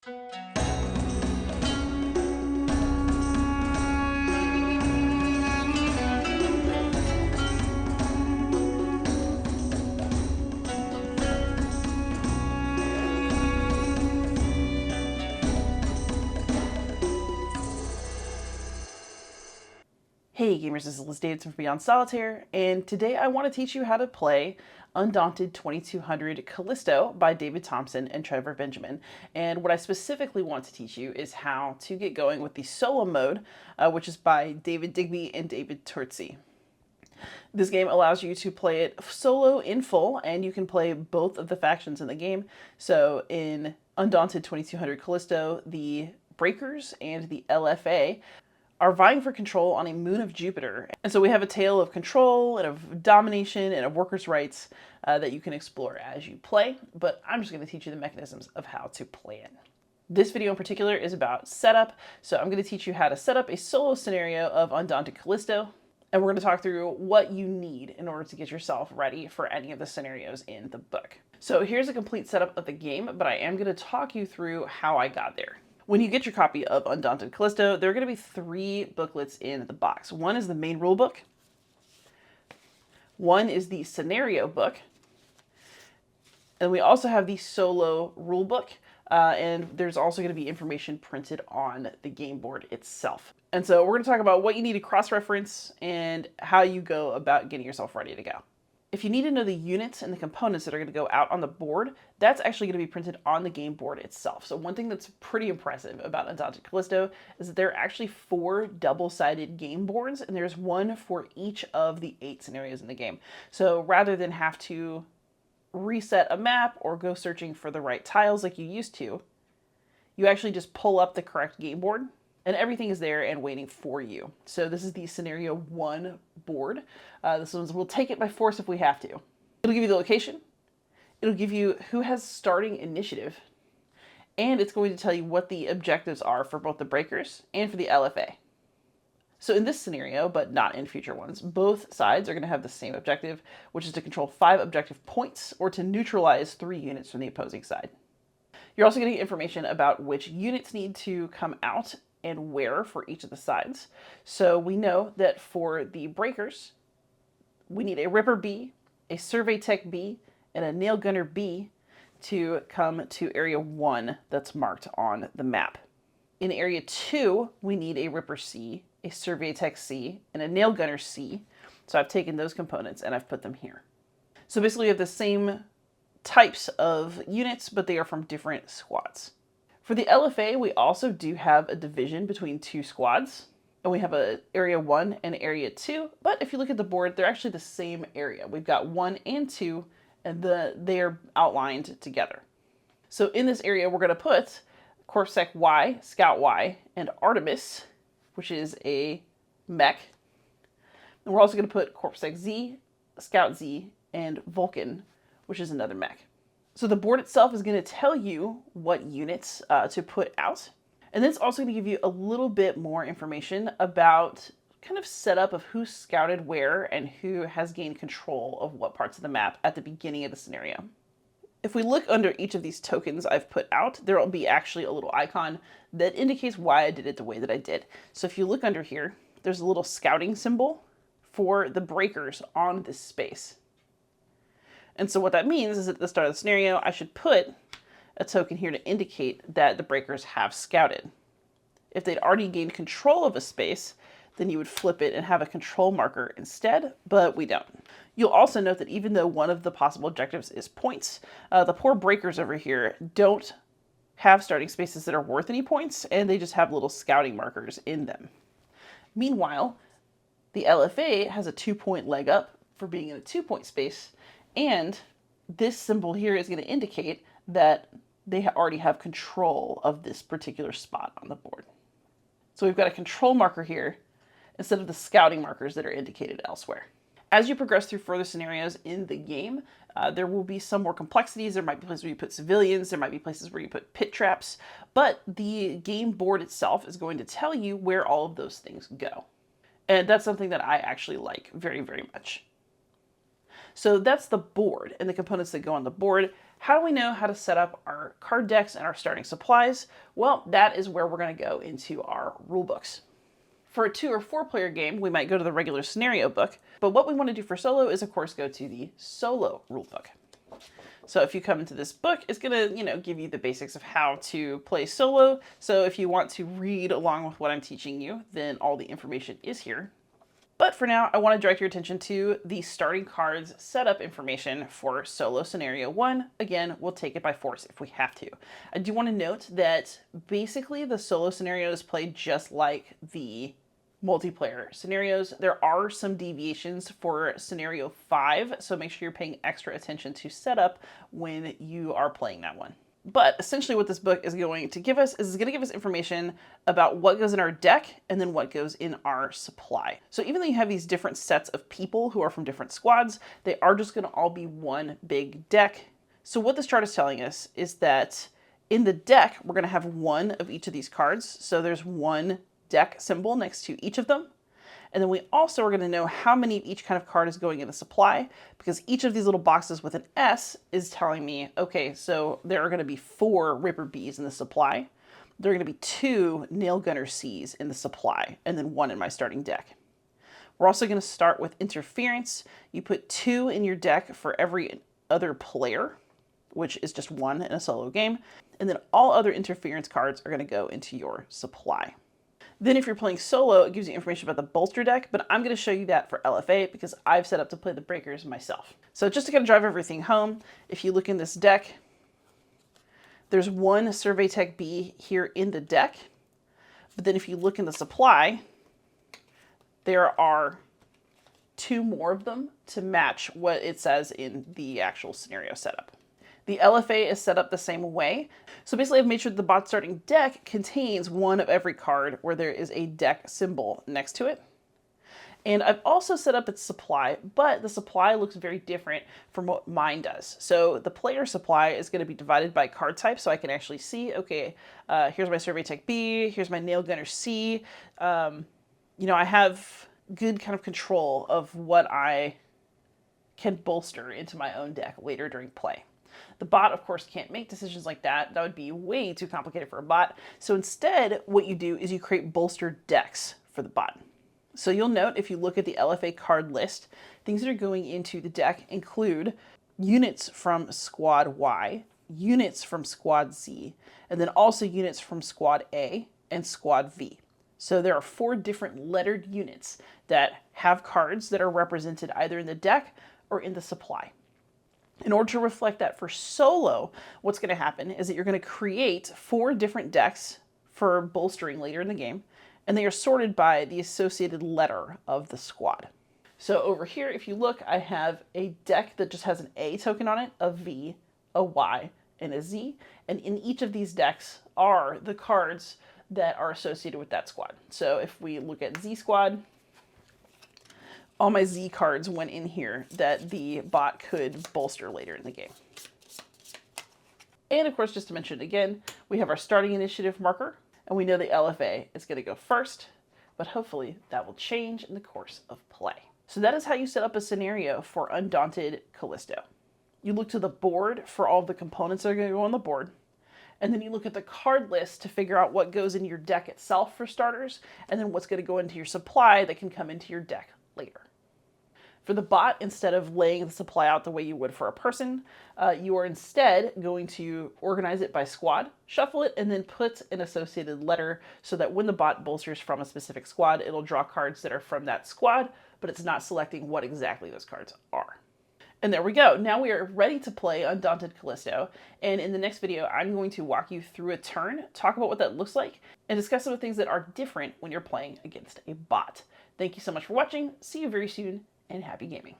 Hey gamers, this is Liz Davidson from Beyond Solitaire, and today I want to teach you how to play Undaunted 2200 Callisto by David Thompson and Trevor Benjamin. And what I specifically want to teach you is how to get going with the solo mode, which is by David Digby and David Turtzi. This game allows you to play it solo in full, and you can play both of the factions in the game. So in Undaunted 2200 Callisto, the Breakers and the LFA are vying for control on a moon of Jupiter. And so we have a tale of control and of domination and of workers' rights that you can explore as you play, but I'm just going to teach you the mechanisms of how to play it. This video in particular is about setup, so I'm going to teach you how to set up a solo scenario of Undaunted Callisto, and we're going to talk through what you need in order to get yourself ready for any of the scenarios in the book. So here's a complete setup of the game, but I am going to talk you through how I got there. When you get your copy of Undaunted Callisto, there are going to be 3 booklets in the box. One is the main rule book, one is the scenario book, and we also have the solo rule book, and there's also going to be information printed on the game board itself. And so we're going to talk about what you need to cross-reference and how you go about getting yourself ready to go. If you need to know the units and the components that are going to go out on the board, that's actually going to be printed on the game board itself. So one thing that's pretty impressive about Undaunted Callisto is that there are actually 4 double-sided game boards, and there's one for each of the 8 scenarios in the game. So rather than have to reset a map or go searching for the right tiles like you used to, you actually just pull up the correct game board, and everything is there and waiting for you. So this is the Scenario 1 board. This one's, we'll take it by force if we have to. It'll give you the location, it'll give you who has starting initiative, and it's going to tell you what the objectives are for both the Breakers and for the LFA. So in this scenario, but not in future ones, both sides are going to have the same objective, which is to control 5 objective points or to neutralize 3 units from the opposing side. You're also getting information about which units need to come out and where for each of the sides. So we know that for the Breakers, we need a Ripper B, a Survey Tech B, and a Nail Gunner B to come to Area 1 that's marked on the map. In Area 2, we need a Ripper C, a Survey Tech C, and a Nail Gunner C. So I've taken those components and I've put them here. So basically we have the same types of units, but they are from different squads. For the LFA, we also do have a division between 2 squads, and we have a Area 1 and Area 2, but if you look at the board, they're actually the same area. We've got 1 and 2, and they are outlined together. So in this area, we're going to put Corpsec Y, Scout Y, and Artemis, which is a mech. And we're also going to put Corpsec Z, Scout Z, and Vulcan, which is another mech. So the board itself is going to tell you what units to put out. And then it's also going to give you a little bit more information about kind of setup of who scouted where and who has gained control of what parts of the map at the beginning of the scenario. If we look under each of these tokens I've put out, there will be actually a little icon that indicates why I did it the way that I did. So if you look under here, there's a little scouting symbol for the Breakers on this space. And so what that means is at the start of the scenario, I should put a token here to indicate that the Breakers have scouted. If they'd already gained control of a space, then you would flip it and have a control marker instead, but we don't. You'll also note that even though one of the possible objectives is points, the poor Breakers over here don't have starting spaces that are worth any points, and they just have little scouting markers in them. Meanwhile, the LFA has a 2-point leg up for being in a 2-point space, and this symbol here is going to indicate that they already have control of this particular spot on the board. So we've got a control marker here instead of the scouting markers that are indicated elsewhere. As you progress through further scenarios in the game, there will be some more complexities. There might be places where you put civilians, there might be places where you put pit traps, but the game board itself is going to tell you where all of those things go. And that's something that I actually like very, very much. So that's the board and the components that go on the board. How do we know how to set up our card decks and our starting supplies? Well, that is where we're going to go into our rule books. For a 2 or 4 player game, we might go to the regular scenario book, but what we want to do for solo is, of course, go to the solo rulebook. So if you come into this book, it's going to, give you the basics of how to play solo. So if you want to read along with what I'm teaching you, then all the information is here. But for now, I want to direct your attention to the starting cards setup information for Solo Scenario 1. Again, we'll take it by force if we have to. I do want to note that basically the solo scenarios play just like the multiplayer scenarios. There are some deviations for Scenario 5, so make sure you're paying extra attention to setup when you are playing that one. But essentially what this book is going to give us is it's going to give us information about what goes in our deck and then what goes in our supply. So even though you have these different sets of people who are from different squads, they are just going to all be one big deck. So what this chart is telling us is that in the deck, we're going to have one of each of these cards. So there's one deck symbol next to each of them. And then we also are going to know how many of each kind of card is going in the supply, because each of these little boxes with an S is telling me, okay, so there are going to be 4 Ripper Bs in the supply. There are going to be 2 Nail Gunner Cs in the supply, and then 1 in my starting deck. We're also going to start with interference. You put 2 in your deck for every other player, which is just 1 in a solo game. And then all other interference cards are going to go into your supply. Then if you're playing solo, it gives you information about the bolster deck, but I'm going to show you that for LFA because I've set up to play the breakers myself. So just to kind of drive everything home, if you look in this deck, there's 1 Survey Tech B here in the deck, but then if you look in the supply, there are 2 more of them to match what it says in the actual scenario setup. The LFA is set up the same way. So basically I've made sure that the bot starting deck contains 1 of every card where there is a deck symbol next to it. And I've also set up its supply, but the supply looks very different from what mine does. So the player supply is going to be divided by card type, so I can actually see, okay, here's my Survey Tech B, here's my Nail Gunner C. I have good kind of control of what I can bolster into my own deck later during play. The bot, of course, can't make decisions like that. That would be way too complicated for a bot. So instead, what you do is you create bolster decks for the bot. So you'll note if you look at the LFA card list, things that are going into the deck include units from Squad Y, units from Squad Z, and then also units from Squad A and Squad V. So there are 4 different lettered units that have cards that are represented either in the deck or in the supply. In order to reflect that for solo, what's going to happen is that you're going to create 4 different decks for bolstering later in the game, and they are sorted by the associated letter of the squad. So over here, if you look, I have a deck that just has an A token on it, a V, a Y, and a Z, and in each of these decks are the cards that are associated with that squad. So if we look at Z squad, all my Z cards went in here that the bot could bolster later in the game. And of course, just to mention it again, we have our starting initiative marker, and we know the LFA is going to go first, but hopefully that will change in the course of play. So that is how you set up a scenario for Undaunted Callisto. You look to the board for all of the components that are going to go on the board, and then you look at the card list to figure out what goes in your deck itself for starters, and then what's going to go into your supply that can come into your deck later. For the bot, instead of laying the supply out the way you would for a person, you are instead going to organize it by squad, shuffle it, and then put an associated letter so that when the bot bolsters from a specific squad, it'll draw cards that are from that squad, but it's not selecting what exactly those cards are. And there we go. Now we are ready to play Undaunted Callisto. And in the next video, I'm going to walk you through a turn, talk about what that looks like, and discuss some of the things that are different when you're playing against a bot. Thank you so much for watching. See you very soon, and happy gaming.